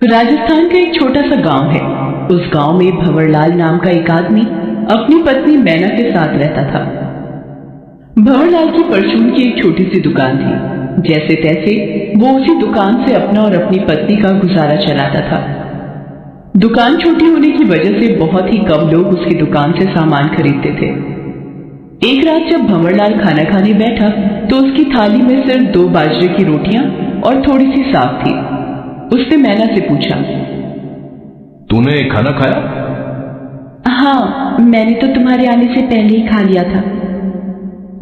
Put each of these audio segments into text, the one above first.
राजस्थान का एक छोटा सा गांव है। उस गांव में भंवरलाल नाम का एक आदमी अपनी पत्नी मैना के साथ रहता था। भंवरलाल की परचून की एक छोटी सी दुकान थी। जैसे तैसे वो उसी दुकान से अपना और अपनी पत्नी का गुजारा चलाता था। दुकान छोटी होने की वजह से बहुत ही कम लोग उसकी दुकान से सामान खरीदते थे। एक रात जब भंवरलाल खाना खाने बैठा तो उसकी थाली में सिर्फ 2 बाजरे की रोटियां और थोड़ी सी साग थी। उसने मैना से पूछा, तूने खाना खाया? हाँ, मैंने तो तुम्हारे आने से पहले ही खा लिया था।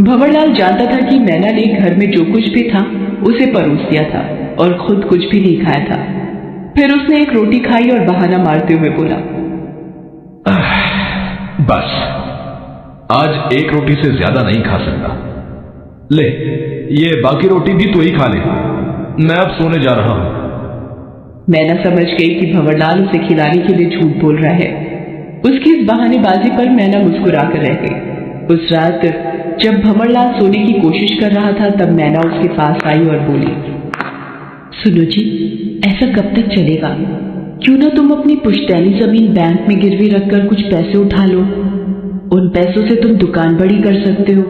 भंवरलाल जानता था कि मैना ने घर में जो कुछ भी था उसे परोस दिया था और खुद कुछ भी नहीं खाया था। फिर उसने एक रोटी खाई और बहाना मारते हुए बोला, बस आज एक रोटी से ज्यादा नहीं खा सकता। ले, ये बाकी रोटी भी तू ही खा ले, मैं अब सोने जा रहा हूं। मैना समझ गई कि भंवरलाल उसे खिलाने के लिए झूठ बोल रहा है। उसकी इस बहानेबाजी पर मैना मुस्कुरा कर रह गई। उस रात जब भंवरलाल सोने की कोशिश कर रहा था तब मैना उसके पास आई और बोली, सुनो जी, ऐसा कब तक चलेगा? क्यों ना तुम अपनी पुश्तैनी जमीन बैंक में गिरवी रखकर कुछ पैसे उठा लो। उन पैसों से तुम दुकान बड़ी कर सकते हो।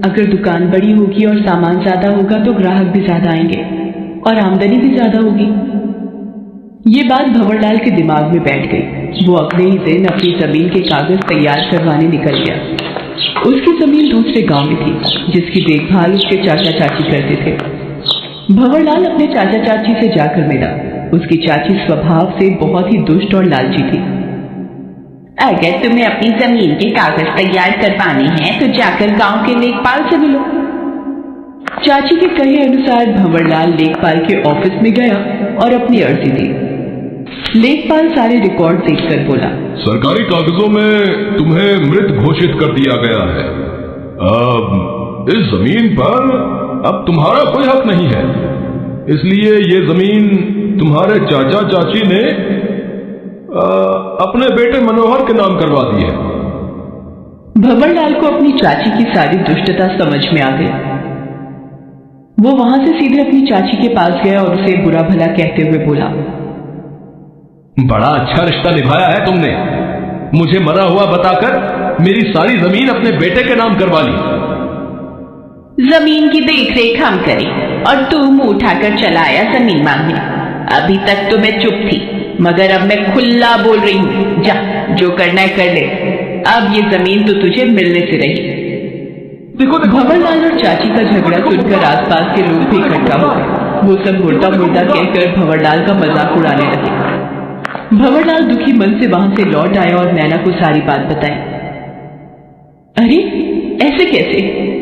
अगर दुकान बड़ी होगी और सामान ज्यादा होगा तो ग्राहक भी ज्यादा आएंगे और आमदनी भी ज्यादा होगी। ये बात भंवरलाल के दिमाग में बैठ गई। वो अगले ही दिन अपनी जमीन के कागज तैयार करवाने निकल गया। उसकी जमीन दूसरे गांव में थी जिसकी देखभाल उसके चाचा चाची करते थे। भंवरलाल अपने चाचा चाची से जाकर मिला। उसकी चाची स्वभाव से बहुत ही दुष्ट और लालची थी। अगर तुम्हें अपनी जमीन के कागज तैयार करवाने हैं तो जाकर गांव के लेखपाल से मिलो। चाची के कहे अनुसार भंवरलाल लेखपाल के ऑफिस में गया और अपनी अर्जी दी। लेखपाल सारे रिकॉर्ड देखकर बोला, सरकारी कागजों में तुम्हें मृत घोषित कर दिया गया है। अब इस जमीन पर अब तुम्हारा कोई हक नहीं है, इसलिए ये जमीन तुम्हारे चाचा चाची ने अपने बेटे मनोहर के नाम करवा दी है। भंवरलाल को अपनी चाची की सारी दुष्टता समझ में आ गई। वो वहां से सीधे अपनी चाची के पास गया और उसे बुरा भला कहते हुए बोला, बड़ा अच्छा रिश्ता निभाया है तुमने। मुझे मरा हुआ बताकर मेरी सारी जमीन अपने बेटे के नाम करवा ली। जमीन की देखरेख हम करें और तू मुंह उठाकर चला आया जमीन मांगने। अभी तक तो मैं चुप थी, मगर अब मैं खुला बोल रही हूँ। जा, जो करना है कर ले। अब ये जमीन तो तुझे मिलने से रही। देखो भंवरलाल और चाची का झगड़ा सुनकर आसपास के लोग भी इकट्ठा हो गए। वो सब मुर्दा मुर्दा कहकर भंवरलाल का मजाक उड़ाने लगे। भंवरलाल दुखी मन से वहां से लौट आया और मैना को सारी बात बताई। अरे ऐसे कैसे?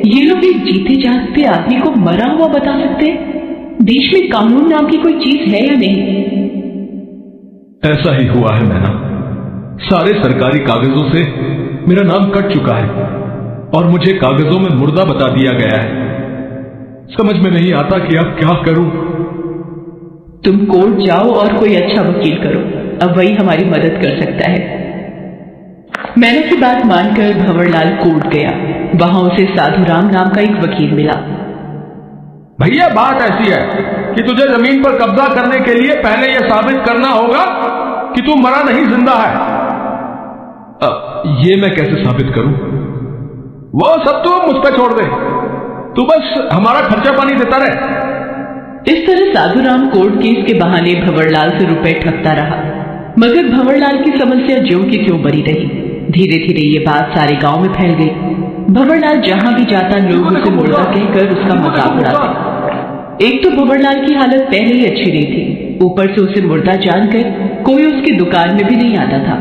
ये लोग एक जीते जागते आदमी को मरा हुआ बता सकते? देश में कानून नाम की कोई चीज है या नहीं? ऐसा ही हुआ है मैना। सारे सरकारी कागजों से मेरा नाम कट चुका है और मुझे कागजों में मुर्दा बता दिया गया है। समझ में नहीं आता कि अब क्या करूं। तुम कोर्ट जाओ और कोई अच्छा वकील करो, अब वही हमारी मदद कर सकता है। मैना की बात मानकर भंवरलाल कोर्ट गया। वहां उसे साधुराम नाम का एक वकील मिला। भैया, बात ऐसी है कि तुझे जमीन पर कब्जा करने के लिए पहले यह साबित करना होगा कि तू मरा नहीं, जिंदा है। ये मैं कैसे साबित करूं? वो सब तू मुझ पर छोड़ दे, तू बस हमारा खर्चा पानी देता रहे। इस तरह साधुराम कोर्ट केस के बहाने भंवरलाल से रुपए ठगता रहा, मगर भंवरलाल की समस्या ज्यों की त्यों बनी रही। धीरे धीरे ये बात सारे गांव में फैल गई। भंवरलाल जहां भी जाता लोग उसे मुर्दा कहकर उसका मजाक उड़ाते। एक तो भंवरलाल की हालत पहले ही अच्छी नहीं थी, ऊपर से उसे मुर्दा जानकर कोई उसकी दुकान में भी नहीं आता था।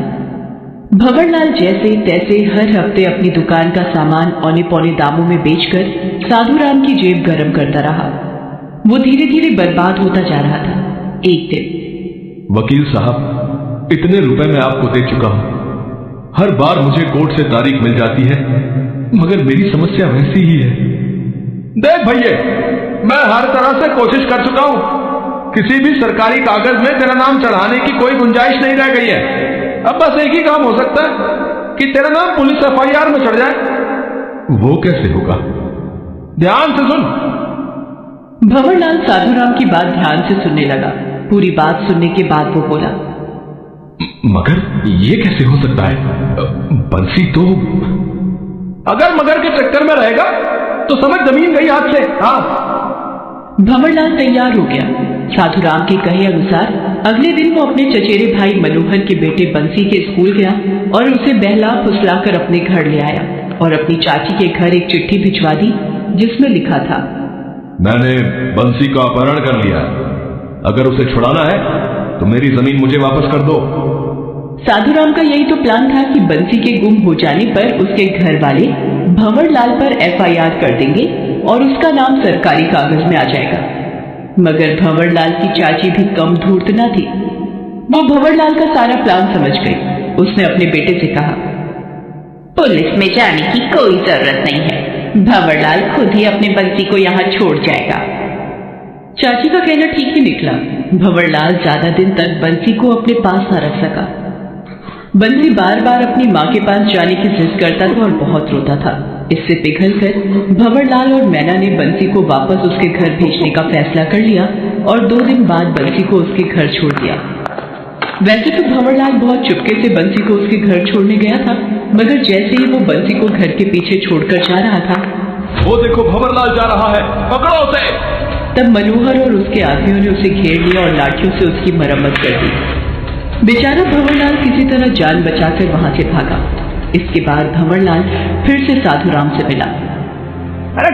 भंवरलाल जैसे तैसे हर हफ्ते अपनी दुकान का सामान औने पौने दामों में बेचकर साधुराम की जेब गर्म करता रहा। वो धीरे धीरे बर्बाद होता जा रहा था। एक दिन, वकील साहब, इतने रुपए मैं आपको दे चुका हूं। हर बार मुझे कोर्ट से तारीख मिल जाती है, मगर मेरी समस्या वैसी ही है। देख भैया, मैं हर तरह से कोशिश कर चुका हूं। किसी भी सरकारी कागज में तेरा नाम चढ़ाने की कोई गुंजाइश नहीं रह गई है। अब बस एक ही काम हो सकता है कि तेरा नाम पुलिस FIR में चढ़ जाए। वो कैसे होगा? ध्यान से सुन। भंवरलाल साधुराम की बात ध्यान से सुनने लगा। पूरी बात सुनने के बाद वो बोला, मगर ये कैसे हो सकता है? बंसी तो अगर मगर के चक्कर में रहेगा तो समझ जमीन गई हाथ से। हाँ। भंवरलाल तैयार हो गया। साधुराम के कहे अनुसार अगले दिन वो अपने चचेरे भाई मनोहर के बेटे बंसी के स्कूल गया और उसे बहला फुसला कर अपने घर ले आया और अपनी चाची के घर एक चिट्ठी भिजवा दी जिसमें लिखा था, मैंने बंसी का अपहरण कर लिया, अगर उसे छुड़ाना है तो मेरी जमीन मुझे वापस कर दो। साधुराम का यही तो प्लान था कि बंसी के गुम हो जाने पर उसके घर वाले भंवरलाल पर एफआईआर कर देंगे और उसका नाम सरकारी कागज में आ जाएगा। मगर भंवरलाल की चाची भी कम धूर्त न थी। वो भंवरलाल का सारा प्लान समझ गई। उसने अपने बेटे से कहा, पुलिस में जाने की कोई जरूरत नहीं है, भंवरलाल खुद ही अपने बंसी को यहाँ छोड़ जाएगा। चाची का कहना ठीक ही निकला। भंवरलाल ज्यादा दिन तक बंसी को अपने पास न रख सका। बंसी बार बार अपनी माँ के पास जाने की जिद करता था और बहुत रोता था। इससे पिघलकर भंवरलाल और मैना ने बंसी को वापस उसके घर भेजने का फैसला कर लिया और 2 दिन बाद बंसी को उसके घर छोड़ दिया। वैसे तो भंवरलाल बहुत चुपके से बंसी को उसके घर छोड़ने गया था, मगर जैसे ही वो बंसी को घर के पीछे छोड़कर जा रहा था, वो देखो भंवरलाल जा रहा है, पकड़ो उसे। तब मनोहर और उसके आदमियों ने उसे घेर लिया और लाठियों से उसकी मरम्मत कर दी। बेचारा भंवरलाल किसी तरह जान बचाकर वहां से भागा। इसके बाद भंवरलाल फिर से साधुराम से मिला। अरे